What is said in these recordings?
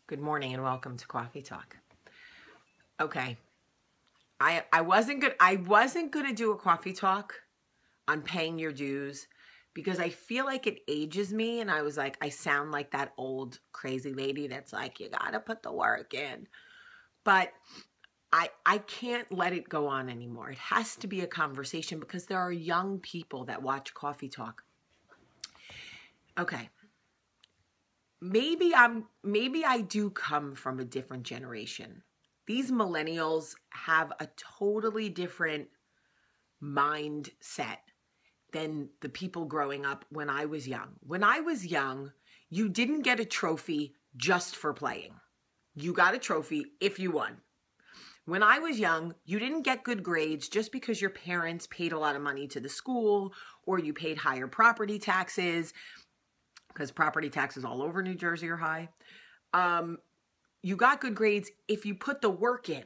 Good morning and welcome to Cawfeetawk. Okay. I wasn't gonna do a coffee talk on paying your dues because I feel like it ages me, and I was like, I sound like that old crazy lady that's like, you gotta put the work in. But I can't let it go on anymore. It has to be a conversation because there are young people that watch Cawfeetawk. Okay. Maybe I do come from a different generation. These millennials have a totally different mindset than the people growing up when I was young. When I was young, you didn't get a trophy just for playing. You got a trophy if you won. When I was young, you didn't get good grades just because your parents paid a lot of money to the school or you paid higher property taxes, because property taxes all over New Jersey are high. You got good grades if you put the work in,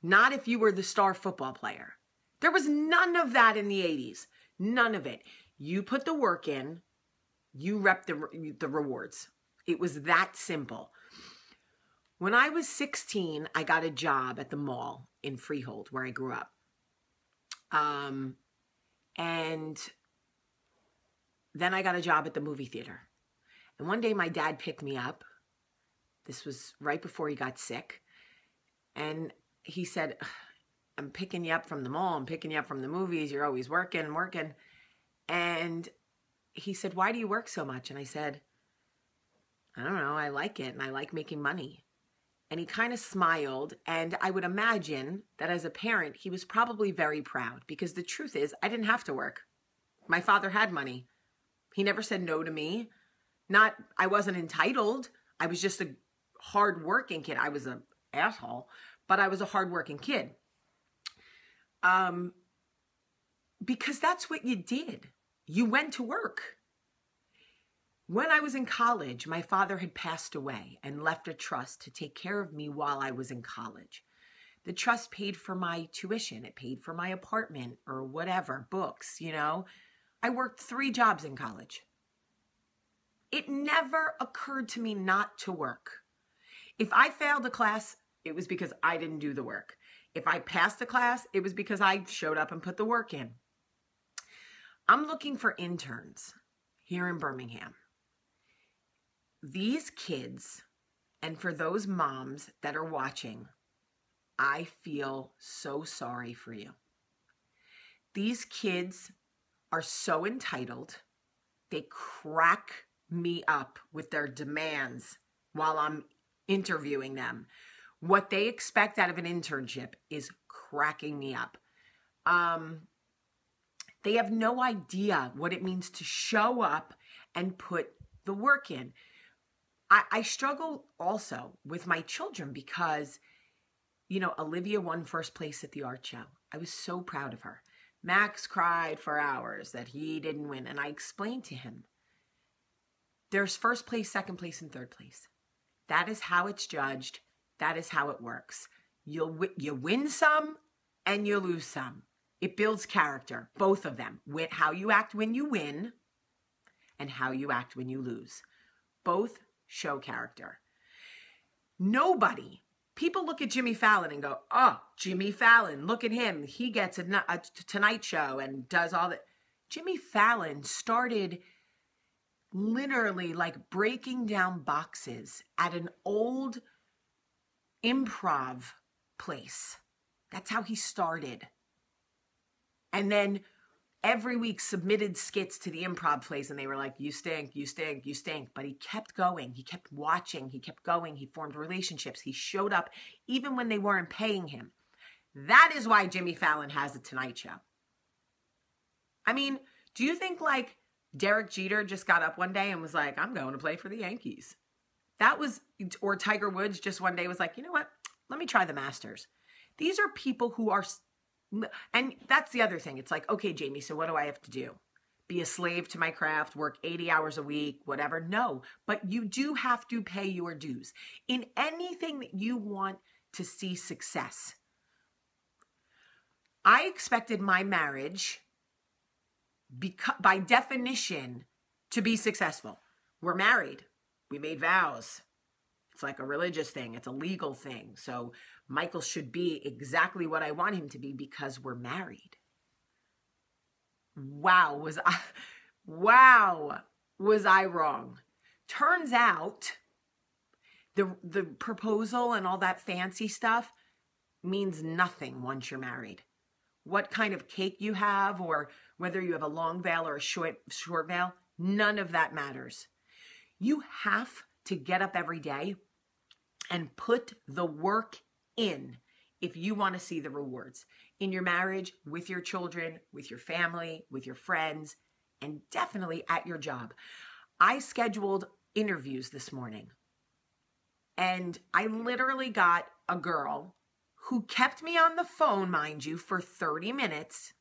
not if you were the star football player. There was none of that in the 80s. None of it. You put the work in, you rep the rewards. It was that simple. When I was 16, I got a job at the mall in Freehold, where I grew up. And then I got a job at the movie theater. And one day my dad picked me up. This was right before he got sick. And he said, I'm picking you up from the mall. I'm picking you up from the movies. You're always working. And he said, why do you work so much? And I said, I don't know. I like it. And I like making money. And he kind of smiled. And I would imagine that as a parent, he was probably very proud, because the truth is I didn't have to work. My father had money. He never said no to me. I wasn't entitled. I was just a hardworking kid. I was an asshole, but I was a hardworking kid. Because that's what you did. You went to work. When I was in college, my father had passed away and left a trust to take care of me while I was in college. The trust paid for my tuition. It paid for my apartment or whatever, books, I worked 3 jobs in college. It never occurred to me not to work. If I failed a class, it was because I didn't do the work. If I passed a class, it was because I showed up and put the work in. I'm looking for interns here in Birmingham. These kids, and for those moms that are watching, I feel so sorry for you. These kids are so entitled. They crack me up with their demands while I'm interviewing them. What they expect out of an internship is cracking me up. They have no idea what it means to show up and put the work in. I struggle also with my children because, Olivia won first place at the art show. I was so proud of her. Max cried for hours that he didn't win. And I explained to him, there's first place, second place, and third place. That is how it's judged. That is how it works. You win some and you lose some. It builds character, both of them. How you act when you win and how you act when you lose. Both show character. People look at Jimmy Fallon and go, oh, Jimmy Fallon, look at him. He gets a Tonight Show and does all that. Jimmy Fallon started literally like breaking down boxes at an old improv place. That's how he started. And then every week submitted skits to the improv place, and they were like, you stink, you stink, you stink. But he kept going. He kept watching. He kept going. He formed relationships. He showed up even when they weren't paying him. That is why Jimmy Fallon has a Tonight Show. I mean, do you think like Derek Jeter just got up one day and was like, I'm going to play for the Yankees? Or Tiger Woods just one day was like, you know what? Let me try the Masters. These are people who are, and that's the other thing. It's like, okay, Jamie, so what do I have to do? Be a slave to my craft, work 80 hours a week, whatever? No, but you do have to pay your dues. In anything that you want to see success. I expected my marriage, by definition, to be successful. We're married. We made vows. It's like a religious thing. It's a legal thing. So Michael should be exactly what I want him to be because we're married. Wow, was I wrong? Turns out the proposal and all that fancy stuff means nothing once you're married. What kind of cake you have, or whether you have a long veil or a short veil, none of that matters. You have to get up every day and put the work in if you want to see the rewards in your marriage, with your children, with your family, with your friends, and definitely at your job. I scheduled interviews this morning, and I literally got a girl who kept me on the phone, mind you, for 30 minutes,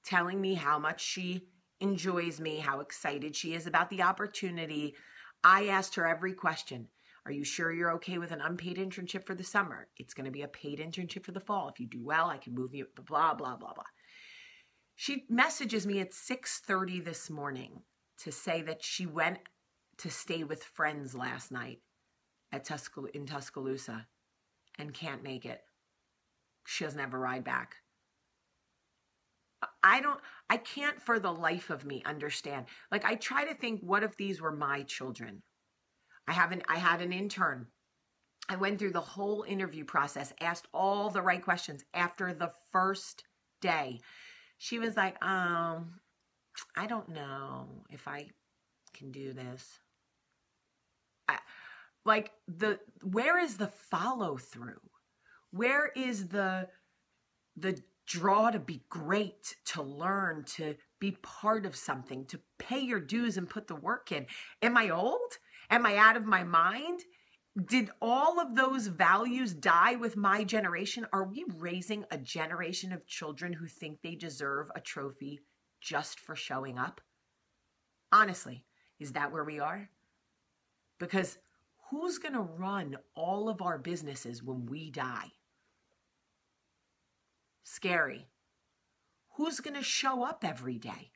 telling me how much she enjoys me, how excited she is about the opportunity. I asked her every question. Are you sure you're okay with an unpaid internship for the summer? It's going to be a paid internship for the fall. If you do well, I can move you, blah, blah, blah, blah. She messages me at 6:30 this morning to say that she went to stay with friends last night in Tuscaloosa and can't make it. She doesn't have a ride back. I can't for the life of me understand. Like, I try to think, what if these were my children? I had an intern. I went through the whole interview process, asked all the right questions. After the first day, she was like, I don't know if I can do this. Where is the follow through? Where is the draw to be great, to learn, to be part of something, to pay your dues and put the work in? Am I old? Am I out of my mind? Did all of those values die with my generation? Are we raising a generation of children who think they deserve a trophy just for showing up? Honestly, is that where we are? Because who's going to run all of our businesses when we die? Scary. Who's going to show up every day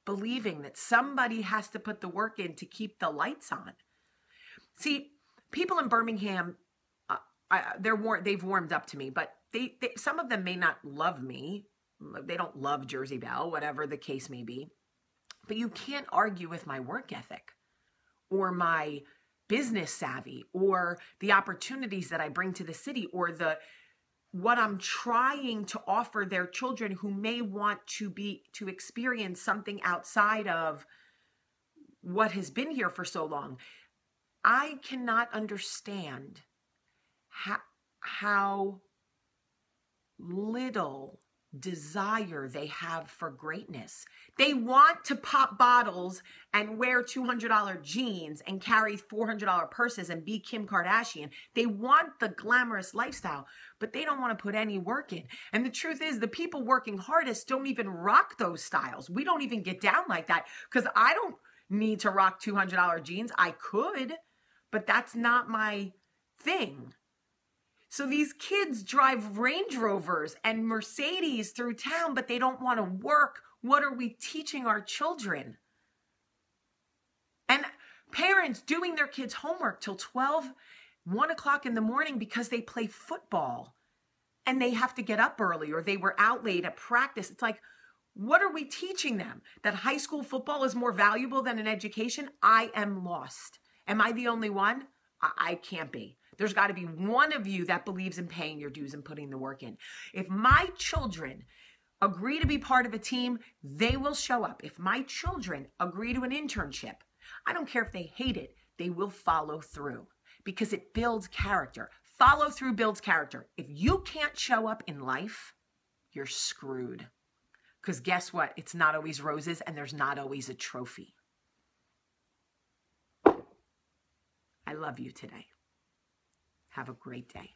believing that somebody has to put the work in to keep the lights on? See, people in Birmingham, they've warmed up to me, but they some of them may not love me. They don't love Jersey Belle, whatever the case may be. But you can't argue with my work ethic or my business savvy or the opportunities that I bring to the city or what I'm trying to offer their children who may want to experience something outside of what has been here for so long. I cannot understand how little desire they have for greatness. They want to pop bottles and wear $200 jeans and carry $400 purses and be Kim Kardashian. They want the glamorous lifestyle, but they don't want to put any work in. And the truth is, the people working hardest don't even rock those styles. We don't even get down like that because I don't need to rock $200 jeans. I could, but that's not my thing. So these kids drive Range Rovers and Mercedes through town, but they don't want to work. What are we teaching our children? And parents doing their kids' homework till 12, 1 o'clock in the morning because they play football and they have to get up early or they were out late at practice. It's like, what are we teaching them? That high school football is more valuable than an education? I am lost. Am I the only one? I can't be. There's got to be one of you that believes in paying your dues and putting the work in. If my children agree to be part of a team, they will show up. If my children agree to an internship, I don't care if they hate it, they will follow through because it builds character. Follow through builds character. If you can't show up in life, you're screwed. Because guess what? It's not always roses and there's not always a trophy. I love you today. Have a great day.